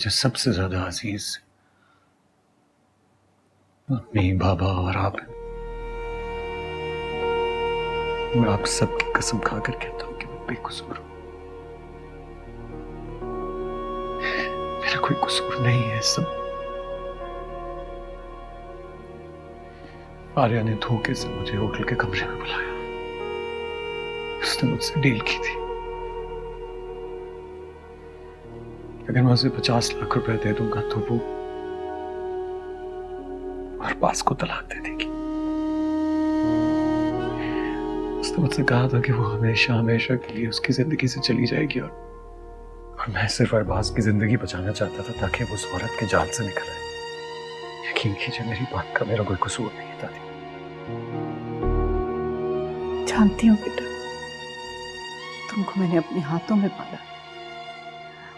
मुझे सबसे ज्यादा अजीज मम्मी, बाबा और आप हैं। मैं आप सबकी कसम खाकर कहता हूं कि मैं बेकसूर हूं। मेरा कोई कसूर नहीं है। सब आर्या ने धोखे से मुझे होटल के कमरे में बुलाया। उसने मुझसे डील की थी। अगर मैं उसे 50 लाख रुपए दे दूंगा तो वो और पास को तलाक दे देगी। उसने मुझसे कहा था कि वो हमेशा हमेशा के लिए उसकी जिंदगी से चली जाएगी और मैं सिर्फ अरबाज की जिंदगी बचाना चाहता था ताकि वो उस औरत के जाल से निकल आए। यकीन कीजिए मेरी बात का मेरा कोई कसूर नहीं था। जानती हूँ बेटा, तुमको मैंने अपने हाथों में पाला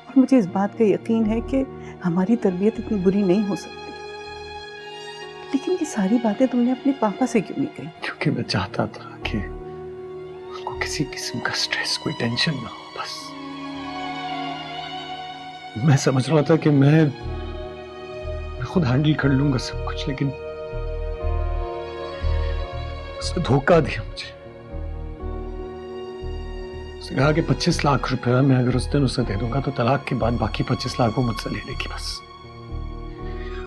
और मुझे इस बात का यकीन है कि हमारी तरबियत इतनी बुरी नहीं हो सकती। लेकिन ये सारी बातें तुमने अपने पापा से क्यों नहीं कही? क्योंकि मैं चाहता था कि उनको किसी किस्म का स्ट्रेस, कोई टेंशन ना हो। बस मैं समझ रहा था कि मैं खुद हैंडल कर लूंगा सब कुछ, लेकिन उसने धोखा दिया मुझे। उसने कहा कि 25 लाख रुपए मैं अगर उस दिन उसे दे दूंगा तो तलाक के बाद बाकी 25 लाख वो मुझसे ले लेगी। बस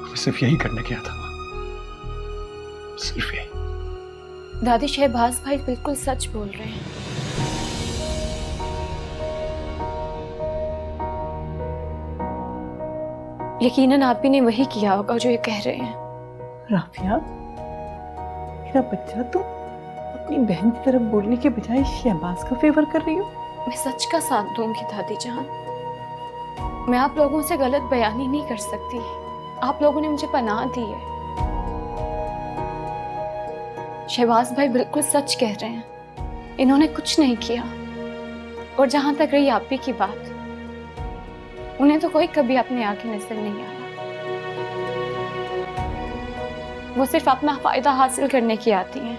मैं सिर्फ यही करने गया था, सिर्फ यही। दादी, शहबाज भाई बिल्कुल सच बोल रहे हैं। यकीनन आप ही ने वही किया होगा जो ये कह रहे हैं। राफिया, मेरा बच्चा, तुम अपनी बहन की तरफ बोलने के बजाय शहबाज का फेवर कर रही हो। मैं सच का साथ दूंगी दादी जान। मैं आप लोगों से गलत बयानी नहीं कर सकती। आप लोगों ने मुझे पनाह दी है। शहबाज भाई बिल्कुल सच कह रहे हैं। इन्होंने कुछ नहीं किया। और जहां तक रही आप ही की बात, उन्हें तो कोई कभी अपने आगे नजर नहीं आया। वो सिर्फ अपना फायदा हासिल करने की आती हैं।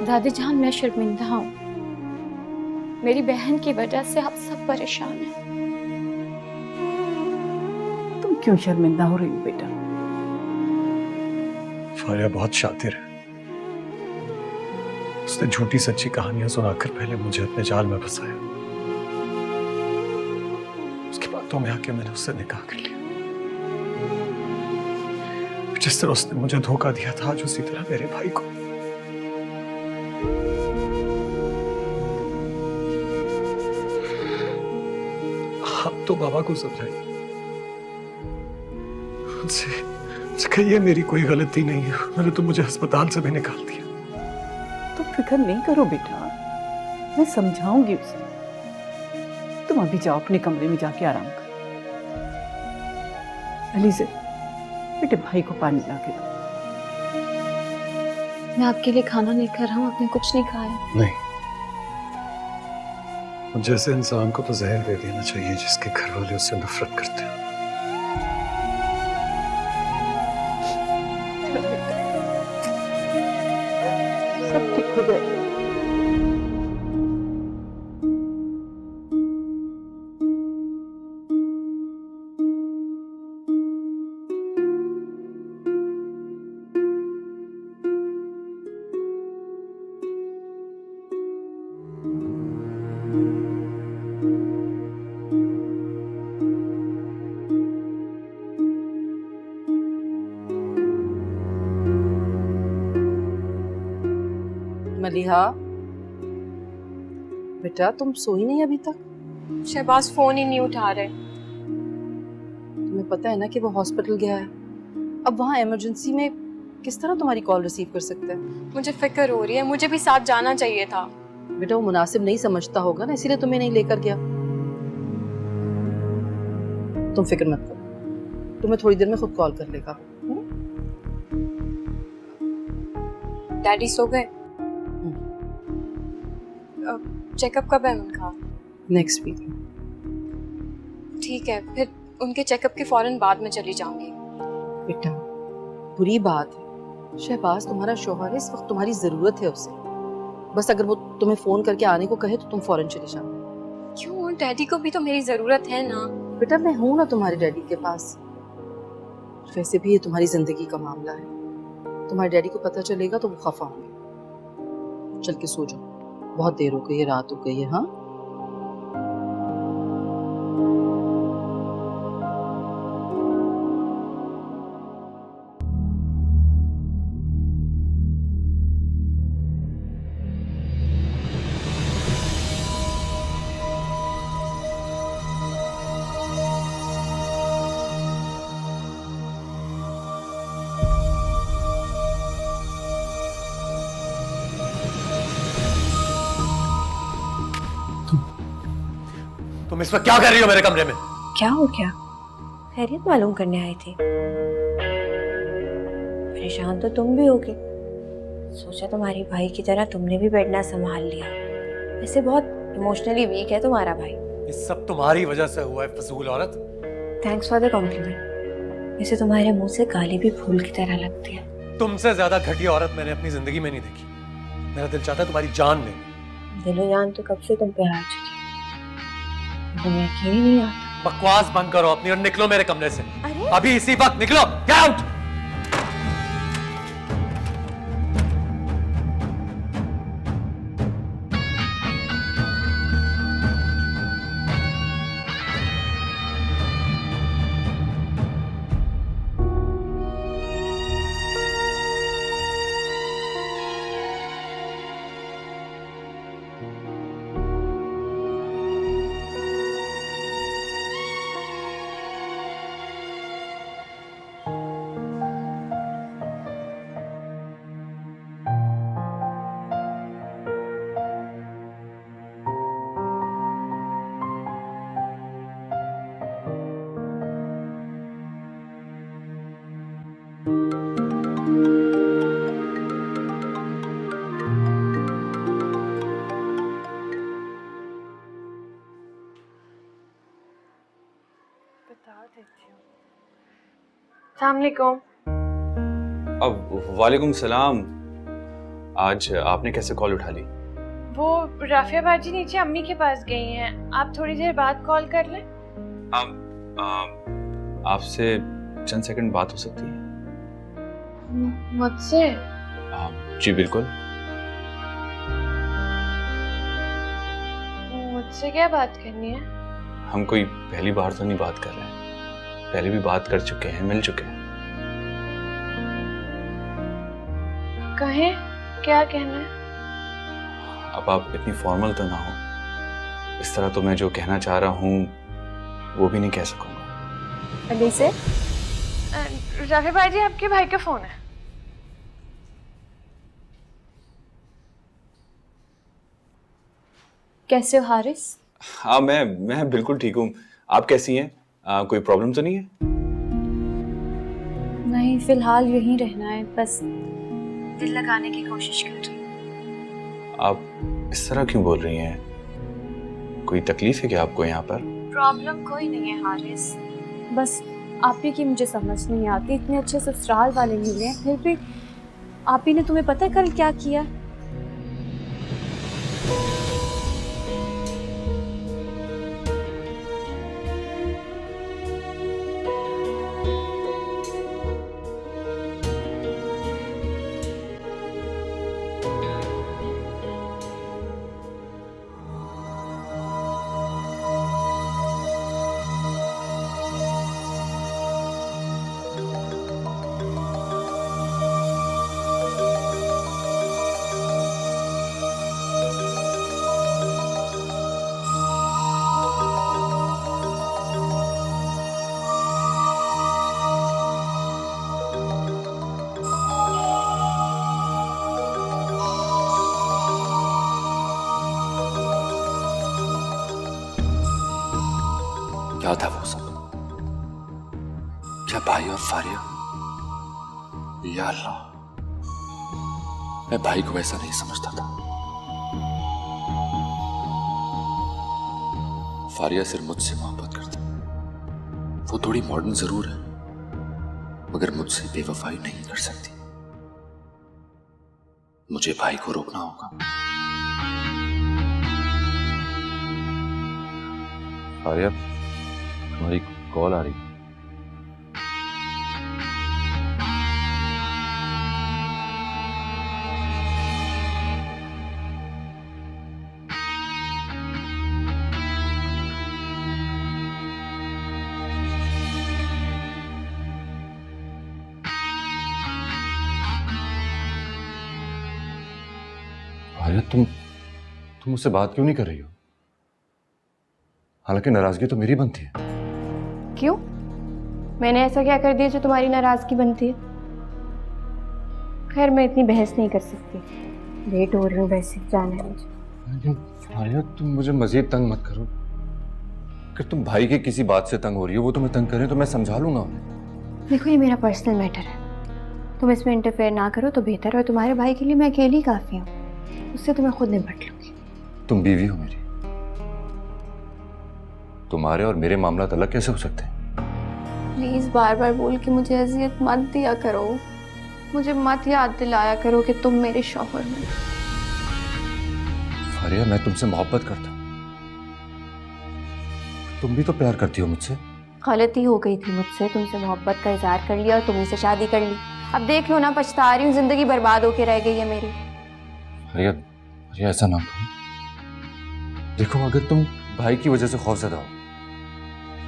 दादी जान, मैं शर्मिंदा हूं। मेरी बहन की वजह से आप सब परेशान हैं। तुम क्यों शर्मिंदा हो रही हो बेटा? फारिया बहुत शातिर है। उसने झूठी सच्ची कहानियां सुनाकर पहले मुझे अपने जाल में फंसाया। उसकी बातों में आके मैंने उससे निकाह कर लिया। जिस तरह उसने मुझे धोखा दिया था, आज उसी तरह मेरे भाई को। आप तो बाबा को समझाइए, उनसे कहिए मेरी कोई गलती नहीं है। मैंने तो मुझे अस्पताल से भी निकाल दिया। तुम फिक्र नहीं करो बेटा, मैं समझाऊंगी उसे। तुम अभी जाओ अपने कमरे में जाके आराम करो। अली से बेटे भाई को पानी ला के दो। मैं आपके लिए खाना लेकर आऊं, आपने कुछ नहीं खाया? नहीं, जैसे इंसान को तो जहर दे देना चाहिए जिसके घर वाले उससे नफरत करते हैं। सब ठीक हो जाएगा। मलिहा, बेटा तुम सोई नहीं अभी तक? शहबाज फोन ही नहीं उठा रहे। तुम्हें पता है ना कि वो हॉस्पिटल गया है। अब वहाँ इमरजेंसी में किस तरह तुम्हारी कॉल रिसीव कर सकता है? मुझे फिक्र हो रही है, मुझे भी साथ जाना चाहिए था। बेटा वो मुनासिब नहीं समझता होगा ना, इसीलिए तुम्हें नहीं लेकर गया। तुम फिक्र मत करो, तुम्हें थोड़ी देर में खुद कॉल कर लेगा। डैडी सो गए? चेकअप कब है उनका? Next week. ठीक है, फिर उनके चेकअप के फौरन बाद में चली जाऊंगी। बेटा बुरी बात है, शहबाज तुम्हारा शौहर है, इस वक्त तुम्हारी जरूरत है उसे। बस अगर वो तुम्हें फोन करके आने को कहे तो तुम फौरन चले जाओ। डैडी को भी तो मेरी जरूरत है ना। बेटा मैं हूं ना तुम्हारे डैडी के पास। वैसे भी ये तुम्हारी जिंदगी का मामला है, तुम्हारे डैडी को पता चलेगा तो वो खफा होंगे। चल के सो जाओ, बहुत देर हो गई है, रात हो गई है। हाँ तुम इस वक्त क्या कर रही हो मेरे कमरे में? क्या हो गया? खैरियत मालूम करने आई थी। परेशान तो तुम भी होगे, सोचा तुम्हारी भाई की तरह तुमने भी बेड ना संभाल लिया। वैसे बहुत इमोशनली वीक है तुम्हारा भाई। ये सब तुम्हारी वजह से हुआ है, फजूल औरत। Thanks for the compliment. वैसे तुम्हारे मुंह से गाली भी फूल की तरह लगती है। तुमसे ज्यादा घटिया औरत मैंने अपनी जिंदगी में नहीं देखी। मेरा दिल चाहता है तुम्हारी जान ले। दिलो जान तो कब से तुम पे हार चुकी है, तुम्हें यकीन ही नहीं आता। बकवास बंद करो अपनी और निकलो मेरे कमरे से। अरे अभी इसी वक्त निकलो, गेट आउट। अस्सलामुअलैकुम। अब वालेकुम सलाम। आज आपने कैसे कॉल उठा ली? वो राफिया बाजी नीचे अम्मी के पास गई हैं, आप थोड़ी देर बाद कॉल कर लें। आपसे चंद सेकंड बात हो सकती है? मुझसे? जी बिल्कुल। मुझसे क्या बात करनी है? हम कोई पहली बार तो नहीं बात कर रहे हैं, पहले भी बात कर चुके हैं, मिल चुके हैं। कहें, क्या कहना है? अब आप इतनी फॉर्मल तो ना हो, इस तरह तो मैं जो कहना चाह रहा हूँ वो भी नहीं कह सकूंगा। अली से राफिया बाजी आपके भाई का फोन है। कैसे हो हारिस? हाँ मैं बिल्कुल ठीक हूँ। आप कैसी हैं? कोई प्रॉब्लम तो नहीं है? नहीं, फिलहाल यहीं रहना है, बस दिल लगाने की कोशिश कर रही हूँ। आप इस तरह क्यों बोल रही हैं? कोई तकलीफ है क्या आपको यहाँ पर? प्रॉब्लम कोई नहीं है हारिस, बस आप ही की मुझे समझ नहीं आती। इतने अच्छे ससुराल वाले मिले हैं, फिर भी आप ही ने, तुम्हें पता है कल क्या किया? क्या था वो सब? क्या भाई और फारिया? या अल्लाह, मैं भाई को ऐसा नहीं समझता था। फारिया सिर्फ मुझसे मोहब्बत करती। वो थोड़ी मॉडर्न जरूर है, मगर मुझसे बेवफाई नहीं कर सकती। मुझे भाई को रोकना होगा। फारिया, तुम्हारी कॉल आ रही है। फारिया, तुम मुझसे बात क्यों नहीं कर रही हो? हालांकि नाराजगी तो मेरी बनती है। क्यों? मैंने ऐसा क्या कर दिया जो तुम्हारी नाराजगी बनती है? खैर, मैं इतनी बहस नहीं कर सकती। लेट हो रही हूँ, वैसे जाना है मुझे। लेकिन फारिया, तुम मुझे मजीद तंग मत करो। अगर तुम भाई के किसी बात से तंग हो रही हो, वो तुम्हें तंग करें तो मैं समझा लूंगा उन्हें। देखो, ये मेरा पर्सनल मैटर है, तुम इसमें इंटरफेयर ना करो तो बेहतर है। तुम्हारे भाई के लिए मैं अकेली काफी हूँ, उससे तो मैं खुद निपट लूंगी। तुम बीवी हो मेरी, तुम्हारे और मेरे मामला अलग कैसे हो सकते हैं? प्लीज बार बार बोल के मुझे अजियत मत दिया करो। मुझे मत याद दिलाया करो कि तुम मेरे शौहर हो। फारिया, मैं तुमसे मोहब्बत करता हूँ, तुम भी तो प्यार करती हो मुझसे। गलती हो गई थी मुझसे, तुमसे मोहब्बत का इजहार कर लिया और तुम्ही से शादी कर ली। अब देख लो ना, पछता रही हूँ, जिंदगी बर्बाद होके रह गई है मेरी। फारिया, ऐसा ना करो। देखो, अगर तुम भाई की वजह से खौफज़दा हो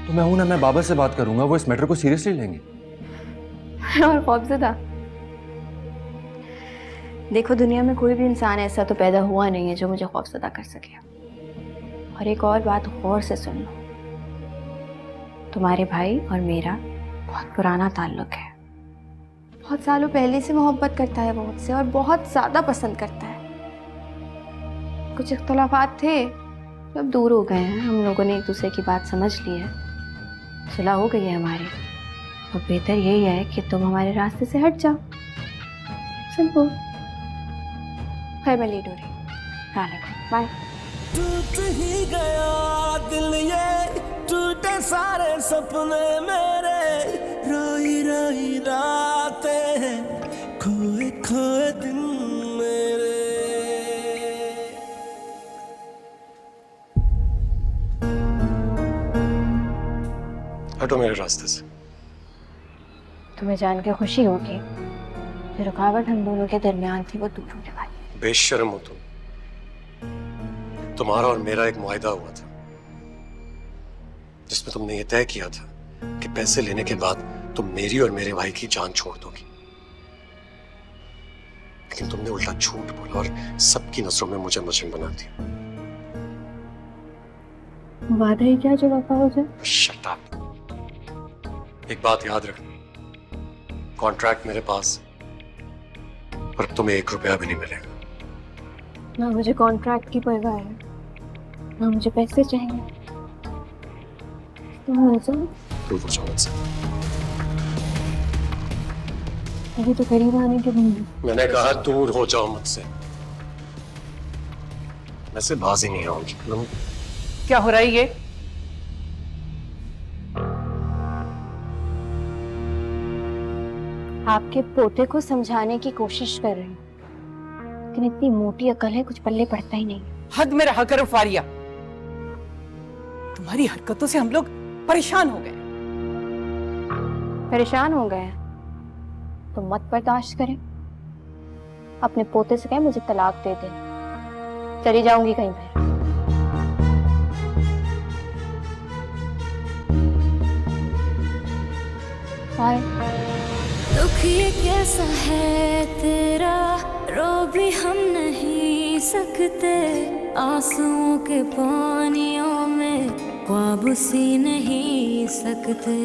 तो मैं हूं ना, मैं बाबा से बात करूंगा, वो इस मैटर को सीरियसली लेंगे। और खौफज़दा? देखो, दुनिया में कोई भी इंसान ऐसा तो पैदा हुआ नहीं है जो मुझे खौफज़दा कर सके। और एक और बात गौर से सुन लो, तुम्हारे भाई और मेरा बहुत पुराना ताल्लुक है। बहुत सालों पहले से मोहब्बत करता है वो मुझसे, और बहुत ज़्यादा पसंद करता है। कुछ इख्तलाफात थे, अब दूर हो गए हैं। हम लोगों ने एक दूसरे की बात समझ ली है, सुलह हो गई है हमारी। तो बेहतर यही है कि तुम हमारे रास्ते से हट जाओ। सिंपल। खैर, मैं लेट हो रही हूँ, बाय। टूट ही गया दिल, ये टूटे सारे सपने मेरे, रोई रोई रातें, खोए खोए दिन मेरे। हटो मेरे रास्ते से। तुम्हें जान के खुशी होगी जो रुकावट हम दोनों के दरमियान थी वो दूर होने वाली। बेशर्म हो तुम। तुम्हारा और मेरा एक मुआहदा हुआ था जिसमें तुमने ये तय किया था कि पैसे लेने के बाद तुम मेरी और मेरे भाई की जान छोड़ दोगी। लेकिन तुमने उल्टा झूठ बोला और सबकी नजरों में मुझे मुजरिम बना दिया। वादा है क्या जो वफा हो जाए? Shut up. एक बात याद रखना, कॉन्ट्रैक्ट मेरे पास और अब तुम्हें 1 रुपया भी नहीं मिलेगा। ना मुझे कॉन्ट्रैक्ट की परवाह है, ना मुझे पैसे चाहिए। तुम मिल जाओ। दूर हो जाओ मुझसे। अभी तो करीब आने के बंदी। मैंने कहा दूर हो जाओ मुझसे। मैं से बाज ही नहीं आऊंगी। क्या हो रहा है ये? आपके पोते को समझाने की कोशिश कर रही हूँ, लेकिन इतनी मोटी अकल है, कुछ पल्ले पड़ता ही नहीं। हद में रहा करो फारिया, तुम्हारी हरकतों से हम लोग परेशान हो गए। परेशान हो गए तो मत बर्दाश्त करें। अपने पोते से कहें मुझे तलाक दे दे, चली जाऊंगी कहीं पे। बाय। दुख ये कैसा है तेरा, रो भी हम नहीं सकते, आंसुओं के पानियों में ख्वाब सी नहीं सकते।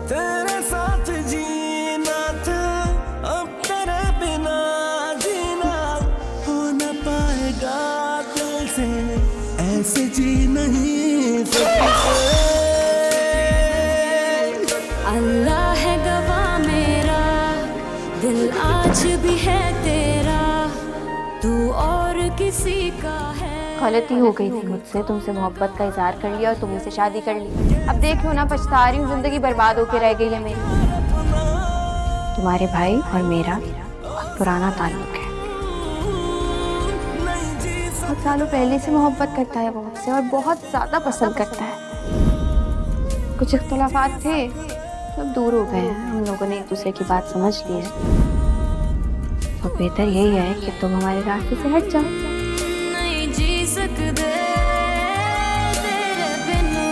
तेरे साथ जीना था, अब तेरे बिना जीना हो न पाएगा दिल से, ऐसे जी नहीं सकते। अल्लाह है गवाह मेरा, दिल आज भी है तेरा, तू और किसी का है। गलती हो गई थी मुझसे, तुमसे मोहब्बत का इजहार कर लिया और तुमसे से शादी कर ली। अब देख लो ना, पछता रही हूँ, जिंदगी बर्बाद होके रह गई है मेरी। तुम्हारे भाई और मेरा बहुत पुराना ताल्लुक है। बहुत सालों पहले से मोहब्बत करता है वो मुझसे और बहुत ज़्यादा पसंद करता है। कुछ इख्तलाफात थे, सब दूर हो गए हैं। हम लोगों ने एक दूसरे की बात समझ ली है। तो बेहतर यही है कि तुम हमारे रास्ते से हट जाओ। नहीं जी सकते तेरे बिना,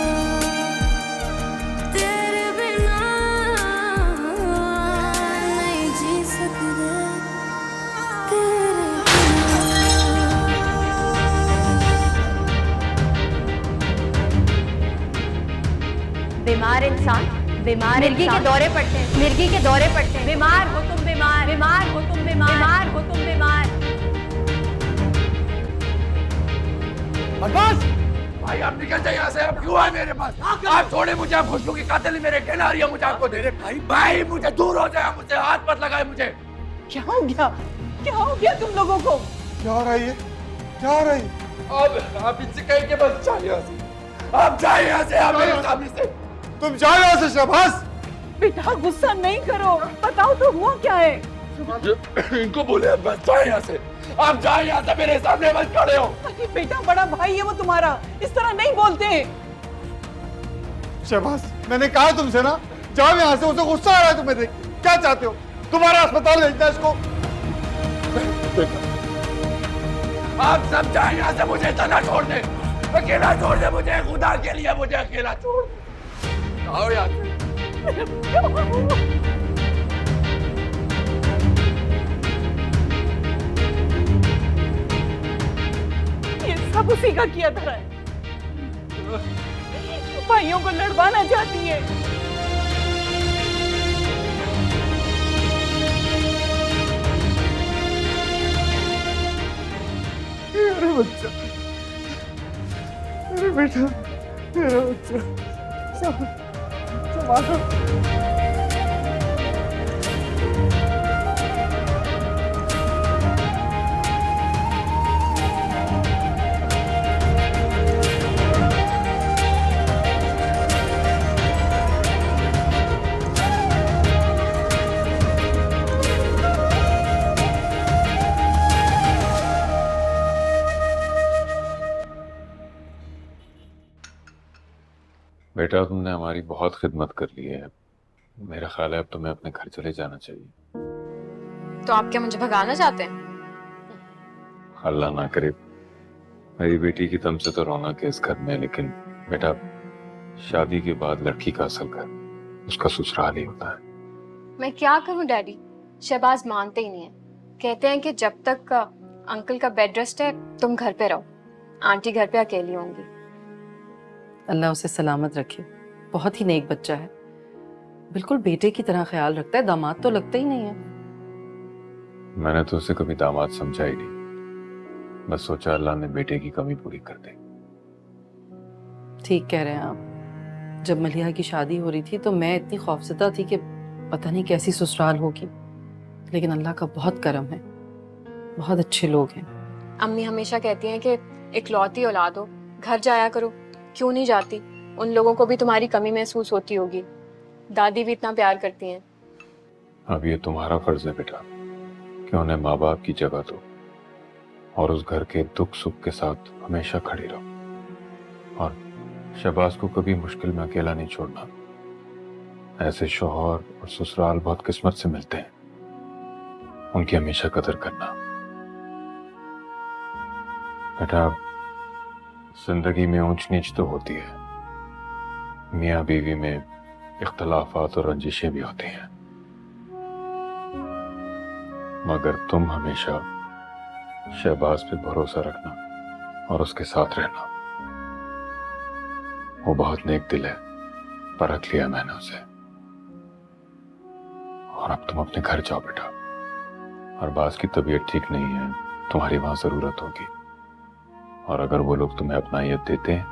तेरे बिना नहीं जी सकते तेरे बीमार इंसान मिर्गी के दौरे पड़ते हैं, मिर्गी के दौरे पड़ते हैं। बीमार हो तुम, बीमार बीमार हो तुम, बीमार हो तुम, बीमार। बस भाई आप निकल जाइए यहाँ से। आप क्यों आए मेरे पास? आप छोड़े मुझे। आप खुशबू की कातिल मेरे कहना रही है मुझे आपको दे रहे। भाई मुझे दूर हो जाए, मुझे हाथ मत लगाए मुझे। क्या हो गया? क्या हो गया तुम लोगों को? क्या हो रही है? क्या हो रही है? अब आप इनसे कहें कि बस जाइए यहाँ से। आप जाइए यहाँ से, आप मेरे सामने से। तुम जाओ यहाँ से शहबाज। बेटा गुस्सा नहीं करो, बताओ तो हुआ क्या है? इनको बोले बस जाए यहाँ से। आप जाए यहाँ से, मेरे सामने बस खड़े हो। अरे बेटा बड़ा भाई है वो तुम्हारा, इस तरह नहीं बोलते। शहबाज मैंने कहा तुमसे ना, जाओ यहाँ से। उसे गुस्सा आ रहा है तुम्हें देख। क्या चाहते हो? तुम्हारा अस्पताल भेजना इसको। आप सब जाए यहाँ से, मुझे तना छोड़ दे, अकेला छोड़ दे मुझे। खुदा के लिए मुझे अकेला छोड़ दे। आओ यहाँ से। ये सब उसी का किया धरा है। भाइयों को लड़वाना चाहती है। मेरा बच्चा, मेरे बेटा, मेरा बच्चा। संभालो। बेटा तुमने हमारी बहुत खिदमत कर ली है। मेरा ख्याल है अब तुम्हें अपने घर चले जाना चाहिए। तो आप क्या मुझे भगाना चाहते हैं? अल्लाह ना करे। मेरी बेटी की दम से तो रौनक है इस घर में, लेकिन बेटा शादी के बाद लड़की का असल घर उसका ससुराल ही होता है। मैं क्या करूं डैडी? शहबाज मानते ही नहीं है। कहते हैं कि जब तक अंकल का बेड रेस्ट है तुम घर पे रहो, आंटी घर पे अकेली होंगी। अल्लाह उसे सलामत रखे। बहुत ही नेक बच्चा है, बिल्कुल बेटे की तरह ख्याल रखता है। दामाद तो लगता ही नहीं है। मैंने तो उसे कभी दामाद समझा ही नहीं, बस सोचा अल्लाह ने बेटे की कमी पूरी कर दे। ठीक कह रहे हैं आप। जब मलिहा की शादी हो रही थी तो मैं इतनी खौफजदा थी कि पता नहीं कैसी ससुराल होगी, लेकिन अल्लाह का बहुत करम है, बहुत अच्छे लोग हैं। अम्मी हमेशा कहती हैं कि इकलौती औलाद हो, घर जाया करो। क्यों नहीं जाती? उन लोगों को भी तुम्हारी कमी महसूस होती होगी। दादी भी इतना प्यार करती हैं। अब ये तुम्हारा फर्ज है बेटा कि उन्हें माँ बाप की जगह दो और उस घर के दुख सुख के साथ हमेशा खड़ी रहो। और शहबाज को कभी मुश्किल में अकेला नहीं छोड़ना। ऐसे शौहर और ससुराल बहुत किस्मत से मिलते हैं, उनकी हमेशा कदर करना। बेटा जिंदगी में ऊंच नीच तो होती है, मियाँ बीवी में इख्तलाफात और रंजिशें भी होती हैं, मगर तुम हमेशा शहबाज पे भरोसा रखना और उसके साथ रहना। वो बहुत नेक दिल है, परख लिया मैंने उसे। और अब तुम अपने घर जाओ बेटा। अरबाज की तबीयत ठीक नहीं है, तुम्हारी वहां जरूरत होगी। और अगर वो लोग तुम्हें अपनायत देते हैं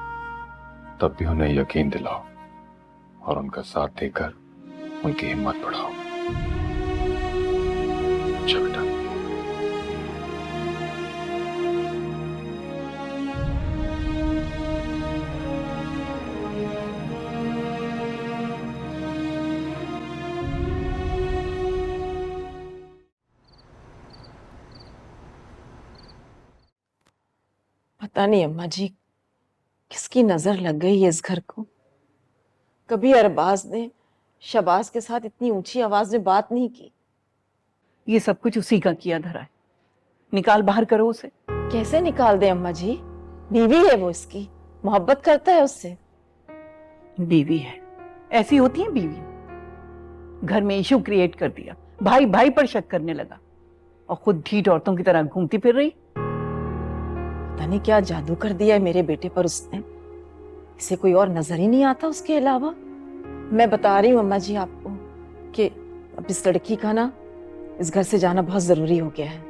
तब भी उन्हें यकीन दिलाओ और उनका साथ देकर उनकी हिम्मत बढ़ाओ। अच्छा बेटा। पता नहीं अम्मा जी किसकी नजर लग गई है इस घर को। कभी अरबाज ने शबाज के साथ इतनी ऊंची आवाज में बात नहीं की। ये सब कुछ उसी का किया धरा है। निकाल बाहर करो उसे। कैसे निकाल दे अम्मा जी? बीवी है वो इसकी, मोहब्बत करता है उससे। बीवी है, ऐसी होती है बीवी। घर में इशू क्रिएट कर दिया, भाई भाई पर शक करने लगा और खुद ढीठ औरतों की तरह घूमती फिर रही। पता नहीं क्या जादू कर दिया है मेरे बेटे पर उसने। इसे कोई और नजर ही नहीं आता उसके अलावा। मैं बता रही हूँ अम्मा जी आपको कि अब इस लड़की का ना इस घर से जाना बहुत जरूरी हो गया है।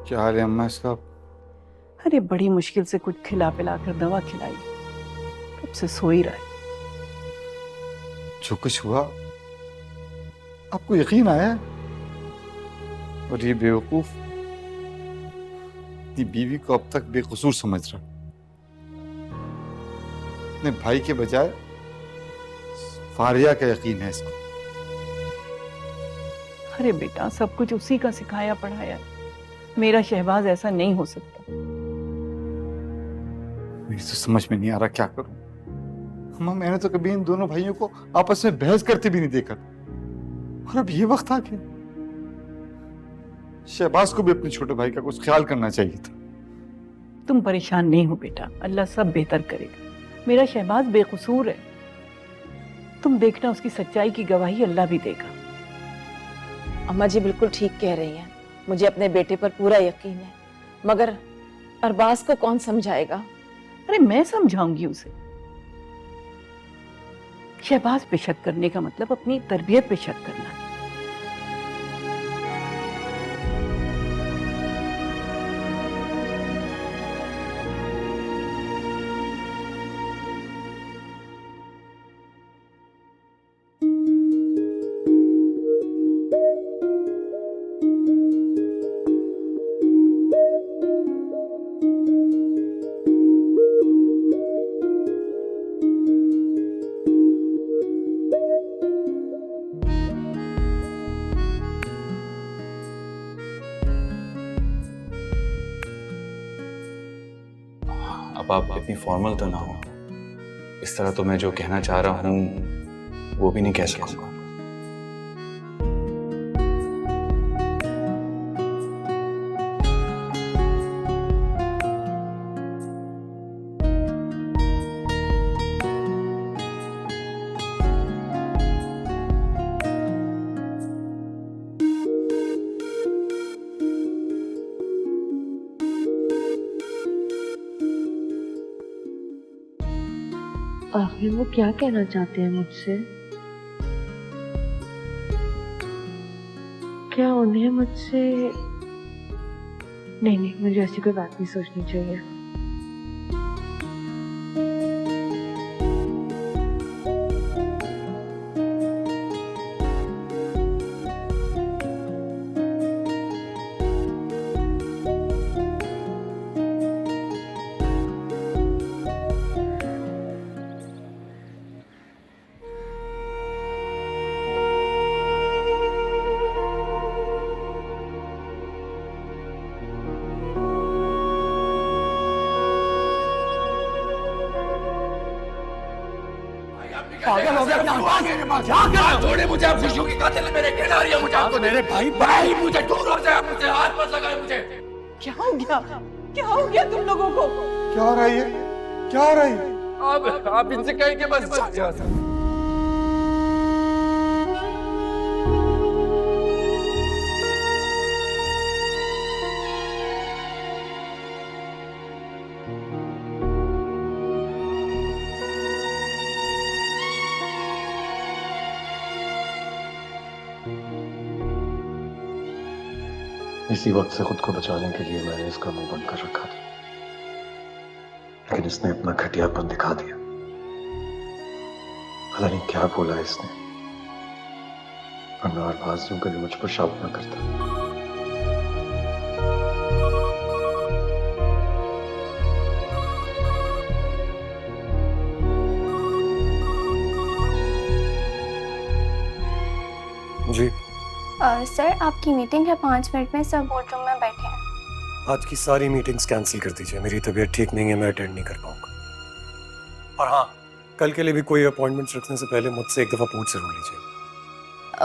क्या हाल है अम्मा इसका? अरे बड़ी मुश्किल से कुछ खिला पिला कर दवा खिलाई, कब से सो ही रहा है। जो कुछ हुआ आपको यकीन आया? और ये बेवकूफ अपनी बीवी को अब तक बेकसूर समझ रहा, अपने भाई के बजाय फारिया का यकीन है इसको। अरे बेटा, सब कुछ उसी का सिखाया पढ़ाया है। मेरा शहबाज ऐसा नहीं हो सकता। मेरी तो समझ में नहीं आ रहा क्या करूं। अम्मा मैंने तो कभी इन दोनों भाइयों को आपस में बहस करते भी नहीं देखा, और अब ये वक्त आ गया। शहबाज को भी अपने छोटे भाई का कुछ ख्याल करना चाहिए था। तुम परेशान नहीं हो बेटा, अल्लाह सब बेहतर करेगा। मेरा शहबाज बेकसूर है, तुम देखना उसकी सच्चाई की गवाही अल्लाह भी देगा। अम्मा जी बिल्कुल ठीक कह रही हैं, मुझे अपने बेटे पर पूरा यकीन है, मगर अरबाज को कौन समझाएगा? अरे मैं समझाऊंगी उसे। शहबाज पे शक करने का मतलब अपनी तरबियत पे शक करना है। अब आप इतनी फॉर्मल तो ना हो। इस तरह तो मैं जो कहना चाह रहा हूँ वो भी नहीं कह सकूंगा। आखिर वो क्या कहना चाहते हैं मुझसे? क्या उन्हें मुझसे... नहीं, मुझे ऐसी कोई बात नहीं सोचनी चाहिए। पागल हो गया? छोड़े मुझे, आप खुशियों की कातिल है मेरे। कहना रही है मुझे आपको मेरे भाई मुझे दूर हो जाए, मुझसे हाथ मत लगाए मुझे। क्या हो गया? क्या हो गया तुम लोगों को? क्या हो रहा है ये? क्या हो रहा है? आप इनसे कहेंगे बस जा। इसी वक्त से खुद को बचाने के लिए मैंने इसका मुंह बंद कर रखा था, लेकिन इसने अपना घटियापन दिखा दिया। पता नहीं क्या बोला इसने, वरना अरबाज यूं कभी मुझ पर शक न करता। जी सर आपकी मीटिंग है 5 मिनट में, सब बोर्ड रूम में बैठे हैं। आज की सारी मीटिंग्स कैंसिल कर दीजिए, मेरी तबीयत ठीक नहीं है, मैं अटेंड नहीं कर पाऊंगा। और हाँ, कल के लिए भी कोई अपॉइंटमेंट्स रखने से पहले मुझसे एक दफ़ा पूछ जरूर लीजिए।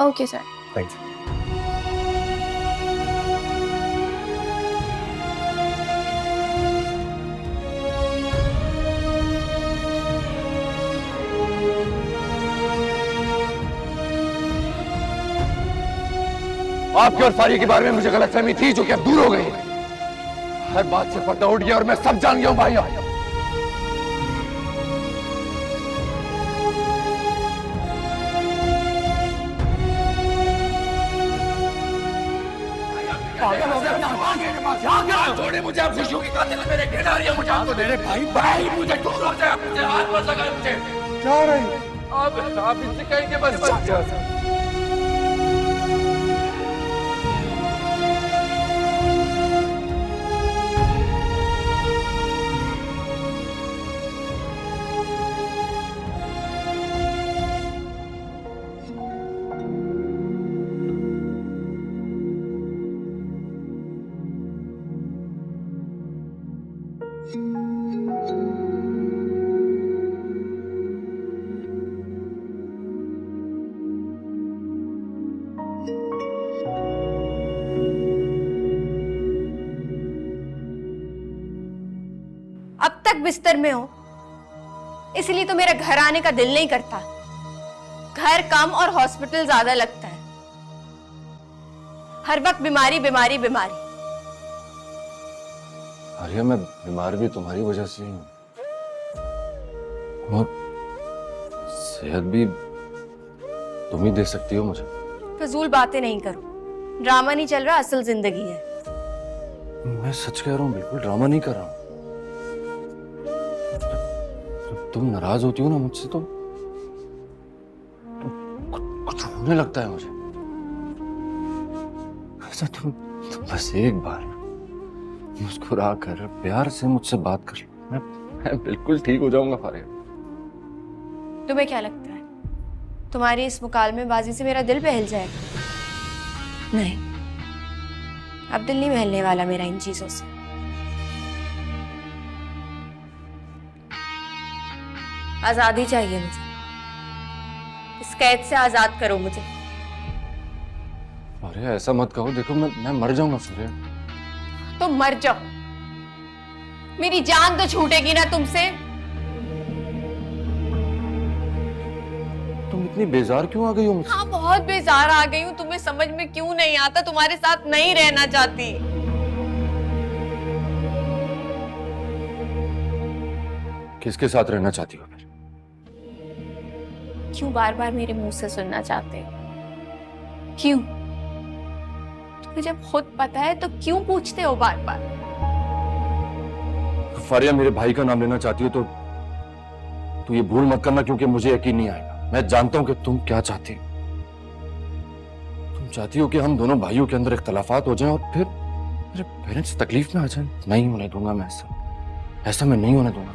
Okay sir. Thank you. आपकी और सारी के बारे में मुझे गलतफहमी थी जो कि अब दूर हो गई। हर बात से पर्दा उठ गया और मैं सब जान गया हूं भाई। छोड़े मुझे, आप खुशियों की कातिल है, मेरे गिरना रही है मुझे। आप तो मेरे भाई मुझे दूर हो जाए, मुझे हाथ मत लगा मुझे। क्या रही आप इससे कहेंगे बस अब तक बिस्तर में हो, इसलिए तो मेरा घर आने का दिल नहीं करता। घर कम और हॉस्पिटल ज्यादा लगता है। हर वक्त बीमारी बीमारी बीमारी। आर्या, मैं बीमार भी तुम्हारी वजह से ही हूँ और सेहत भी तुम ही दे सकती हो मुझे। फजूल बातें नहीं करो, ड्रामा नहीं चल रहा, असल जिंदगी है। मैं सच कह रहा हूँ, बिल्कुल ड्रामा नहीं कर रहा हूँ। जब तुम नाराज होती हो ना मुझसे तो कुछ होने लगता है मुझे। अच्छा तुम बस एक बार मुस्कुरा कर प्यार से मुझसे बात कर लो, मैं बिल्कुल ठीक हो जाऊंगा फारिया। तुम्हें क्या लगता है तुम्हारी इस मुकालमेबाजी से मेरा दिल बहल जाएगा? नहीं, अब दिल नहीं बहलने वाला मेरा इन चीजों से। आजादी चाहिए मुझे, इस कैद से आजाद करो मुझे। अरे ऐसा मत कहो, देखो मैं मर जाऊंगा फारिया। तो मर जाओ, मेरी जान तो छूटेगी ना तुमसे। तुम इतनी बेजार क्यों आ गई हो मुझसे? हाँ, बहुत बेजार आ गई हूँ। तुम्हें समझ में क्यों नहीं आता? तुम्हारे साथ नहीं रहना चाहती। किसके साथ रहना चाहती हो फिर? क्यों बार बार मेरे मुंह से सुनना चाहते हो? क्यों? तुम्हें जब खुद पता है तो क्यों पूछते हो बार बार? फारिया, मेरे भाई का नाम लेना चाहती हो तो ये भूल मत करना, क्योंकि मुझे यकीन नहीं आएगा। मैं जानता हूं कि तुम क्या चाहती हो। तुम चाहती हो कि हम दोनों भाइयों के अंदर इख्तलाफात हो जाएं और फिर मेरे पेरेंट्स तकलीफ में आ जाएं। नहीं होने दूंगा मैं ऐसा मैं नहीं होने दूंगा।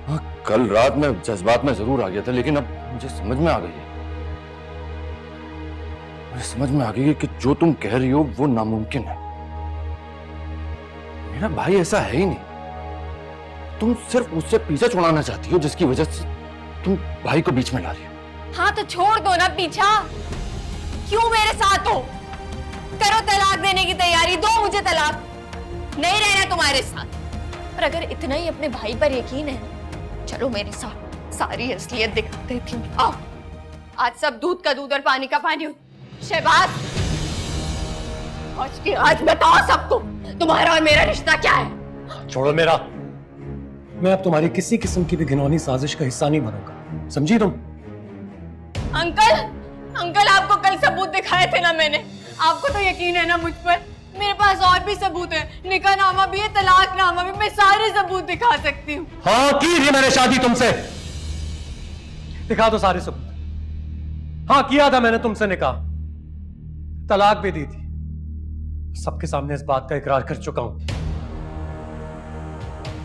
हाँ, कल रात में जज्बात में जरूर आ गया था, लेकिन अब मुझे समझ में आ गई है। मुझे समझ में आ गई है कि जो तुम कह रही हो वो नामुमकिन है। मेरा भाई ऐसा है ही नहीं। तुम सिर्फ मुझसे पीछा छुड़ाना चाहती हो, जिसकी वजह से तुम भाई को बीच में ला रही हो। हाँ तो छोड़ दो ना पीछा। क्यों मेरे साथ हो? करो तलाक देने की तैयारी, दो मुझे तलाक। नहीं रहना तुम्हारे साथ। और अगर इतना ही अपने भाई पर यकीन है, चलो मेरे साथ, सारी असलियत दिखा देती हूँ। आओ, आज सब दूध का दूध और पानी का पानी हो। शहबाज, आज बताओ सबको तुम्हारा और मेरा रिश्ता क्या है? छोड़ो मेरा। मैं अब तुम्हारी किसी किस्म की भी घिनौनी साजिश का हिस्सा नहीं बनूंगा, समझी तुम? अंकल आपको कल सबूत दिखाए थे ना मैंने। आपको तो यकीन है ना मुझ पर? मेरे पास और भी सबूत है, निकाहनामा भी है, तलाकनामा भी। मैं सारे सबूत दिखा सकती हूँ। हाँ, की थी मैंने शादी तुमसे। दिखा दो सारे सबूत। हाँ, किया था मैंने तुमसे निकाह, तलाक भी दी थी। सबके सामने इस बात का इकरार कर चुका हूं।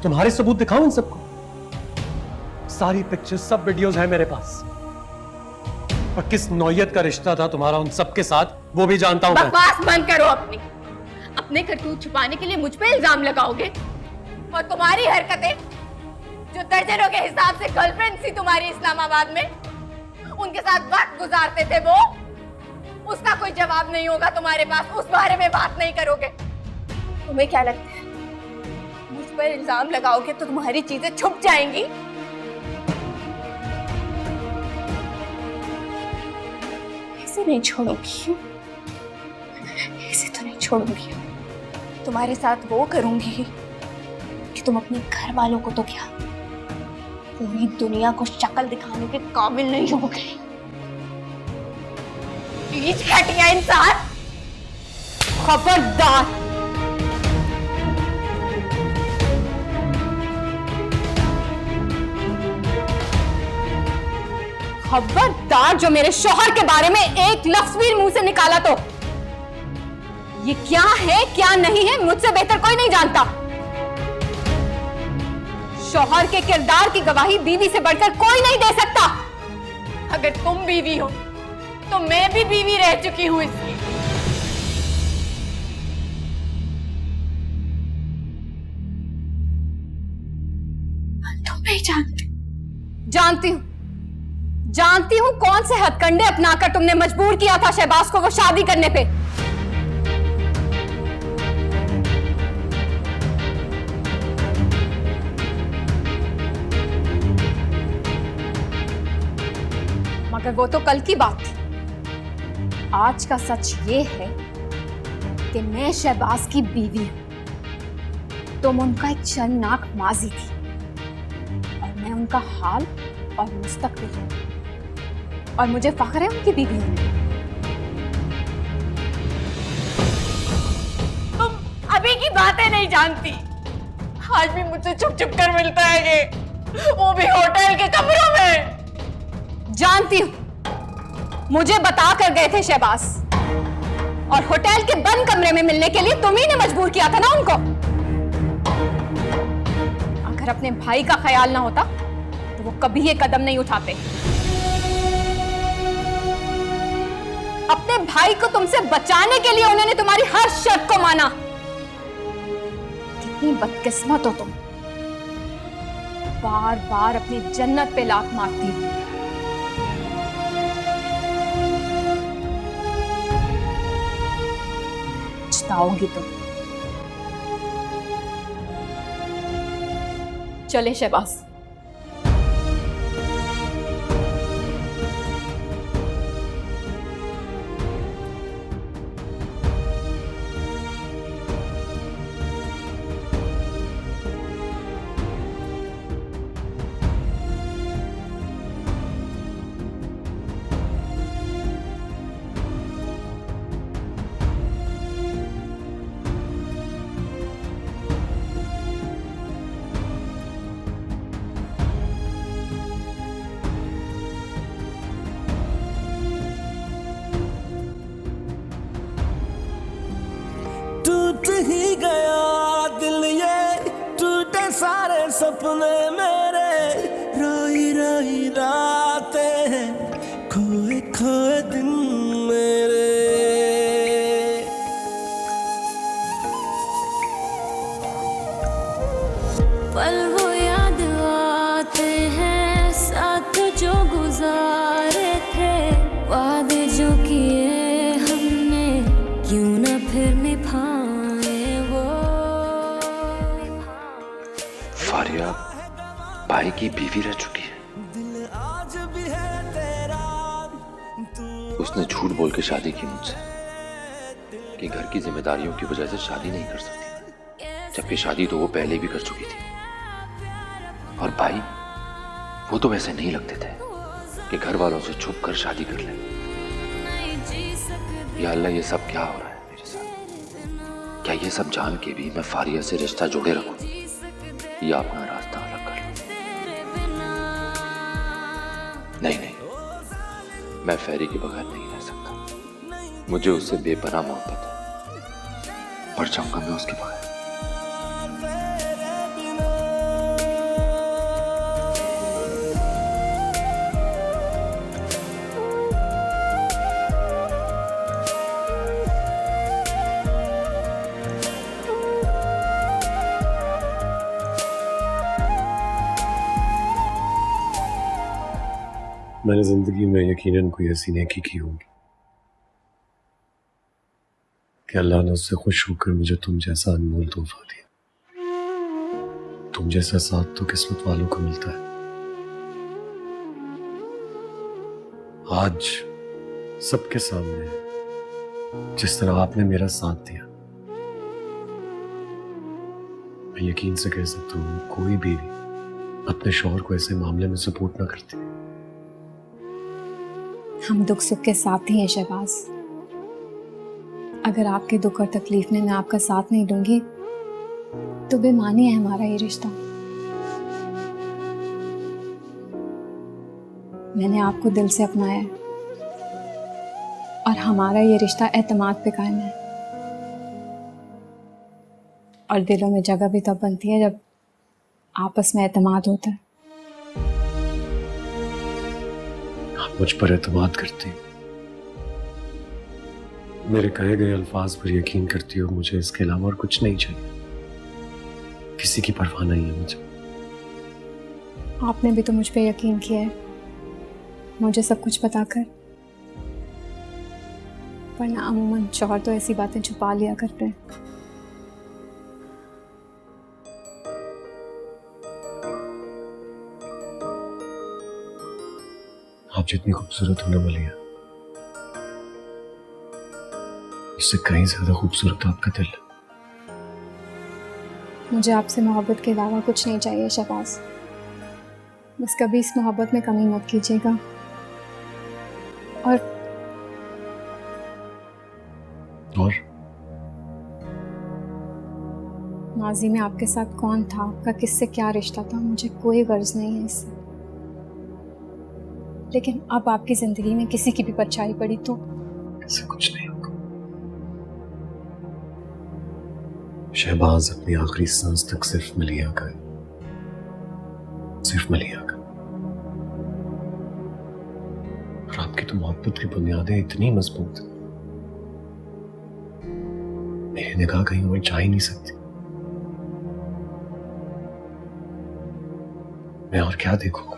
तुम्हारे सबूत दिखाऊं इन सबको? सारी पिक्चर्स, सब वीडियोस हैं मेरे पास। और किस नौयत का रिश्ता था तुम्हारा उन सबके साथ वो भी जानता हूँ मैं। बकवास बंद करो अपनी। अपने करतूत छुपाने के लिए मुझ पे इल्जाम लगाओगे? और तुम्हारी हरकतें, जो दर्जनों के हिसाब से गर्लफ्रेंड थी तुम्हारी इस्लामाबाद में, उनके साथ वक्त गुजारते थे वो, उसका कोई जवाब नहीं होगा तुम्हारे पास, उस बारे में बात नहीं करोगे। तुम्हें क्या लगता है मुझ पर इल्जाम लगाओगे तो तुम्हारी चीजें छुप जाएंगी? ऐसे नहीं छोड़ूंगी, ऐसे तो नहीं छोड़ूंगी। तुम्हारे साथ वो करूंगी कि तुम अपने घर वालों को तो क्या, पूरी दुनिया को शक्ल दिखाने के काबिल नहीं होगे। बीच घटिया इंसान, खबरदार। खबरदार जो मेरे शौहर के बारे में एक लफ्ज भी मुंह से निकाला तो। ये क्या है क्या नहीं है मुझसे बेहतर कोई नहीं जानता। शौहर के किरदार की गवाही बीवी से बढ़कर कोई नहीं दे सकता। अगर तुम बीवी हो तो मैं भी बीवी रह चुकी हूं इसलिए। तुम नहीं जानती। जानती हूं कौन से हथकंडे अपनाकर तुमने मजबूर किया था शहबाज को वो शादी करने पे। मगर वो तो कल की बात थी। आज का सच ये है कि मैं शहबाज की बीवी हूं। तुम उनका एक शर्मनाक माजी थी और मैं उनका हाल और मुस्तकबिल हूं, और मुझे फख्र है उनकी बीवी हूं। तुम अभी की बातें नहीं जानती। आज भी मुझसे छुप छुप कर मिलता है ये, वो भी होटल के कमरों में। जानती हूं, मुझे बता कर गए थे शहबाज, और होटल के बंद कमरे में मिलने के लिए तुम्ही ने मजबूर किया था ना उनको। अगर अपने भाई का ख्याल ना होता तो वो कभी ये कदम नहीं उठाते। अपने भाई को तुमसे बचाने के लिए उन्होंने तुम्हारी हर शर्त को माना। कितनी बदकिस्मत हो तुम, बार बार अपनी जन्नत पे लात मारती हो। पछताओगी तुम। चले शहबाज। टूट ही गया दिल ये, टूटे सारे सपने मेरे, रोई रोई रातें, खोए खोए दिन मेरे। पल वो याद आते हैं साथ जो गुजारे थे, वादे जो किए हमने क्यों ना फिर निभाए वो। फारिया भाई की बीवी रह चुकी है। उसने झूठ बोल के शादी की मुझसे कि घर की जिम्मेदारियों की वजह से शादी नहीं कर सकती, जबकि शादी तो वो पहले भी कर चुकी थी। और भाई वो तो वैसे नहीं लगते थे कि घर वालों से छुप कर शादी कर ले। या अल्लाह, ये सब क्या हो रहा है मेरे साथ? क्या ये सब जान के भी मैं फारिया से रिश्ता जोड़े रखूं या अपना रास्ता अलग कर लूं? नहीं नहीं, मैं फेरी के बगैर नहीं रह सकता। मुझे उससे बेपनाह मोहब्बत है, मर जाऊंगा मैं उसके बगैर। मैंने जिंदगी में यकीनन कोई ऐसी नेकी की होगी कि अल्लाह ने उससे खुश होकर मुझे तुम जैसा अनमोल तोहफा दिया। तुम जैसा साथ तो किस्मत वालों को मिलता है। आज सबके सामने जिस तरह आपने मेरा साथ दिया, मैं यकीन से कह सकता हूं कोई बीवी अपने शौहर को ऐसे मामले में सपोर्ट ना करती। हम दुख सुख के साथ ही हैं शहबाज। अगर आपके दुख और तकलीफ में मैं आपका साथ नहीं दूंगी तो बेमानी है हमारा ये रिश्ता। मैंने आपको दिल से अपनाया है और हमारा ये रिश्ता एतमाद पे कायम है। और दिलों में जगह भी तब बनती है जब आपस में एतमाद होता है। आप मुझ पर एतमाद करती, मेरे कहे गए अल्फाज पर यकीन करती हो। मुझे इसके अलावा और कुछ नहीं चाहिए। किसी की परवाह नहीं है मुझे। आपने भी तो मुझ पे यकीन किया है, मुझे सब कुछ बताकर। वरना अमूमन शौहर तो ऐसी बातें छुपा लिया करते हैं। आप जितनी खूबसूरत होने वाली है, उससे कहीं ज्यादा खूबसूरत आपका दिल है। मुझे आपसे मोहब्बत के अलावा कुछ नहीं चाहिए शहबाज। बस कभी इस मोहब्बत में कमी मत कीजिएगा। और माजी में आपके साथ कौन था, आपका किससे क्या रिश्ता था, मुझे कोई गर्ज नहीं है इससे। लेकिन अब आपकी जिंदगी में किसी की भी परछाई पड़ी तो ऐसा कुछ नहीं होगा। शहबाज अपनी आखिरी सांस तक सिर्फ मलिया का है, सिर्फ मलिया का। और आपकी तो मोहब्बत की बुनियादें इतनी मजबूत हैं, मेरी निगाह कहीं और जा ही नहीं सकती। मैं और क्या देखूंगा?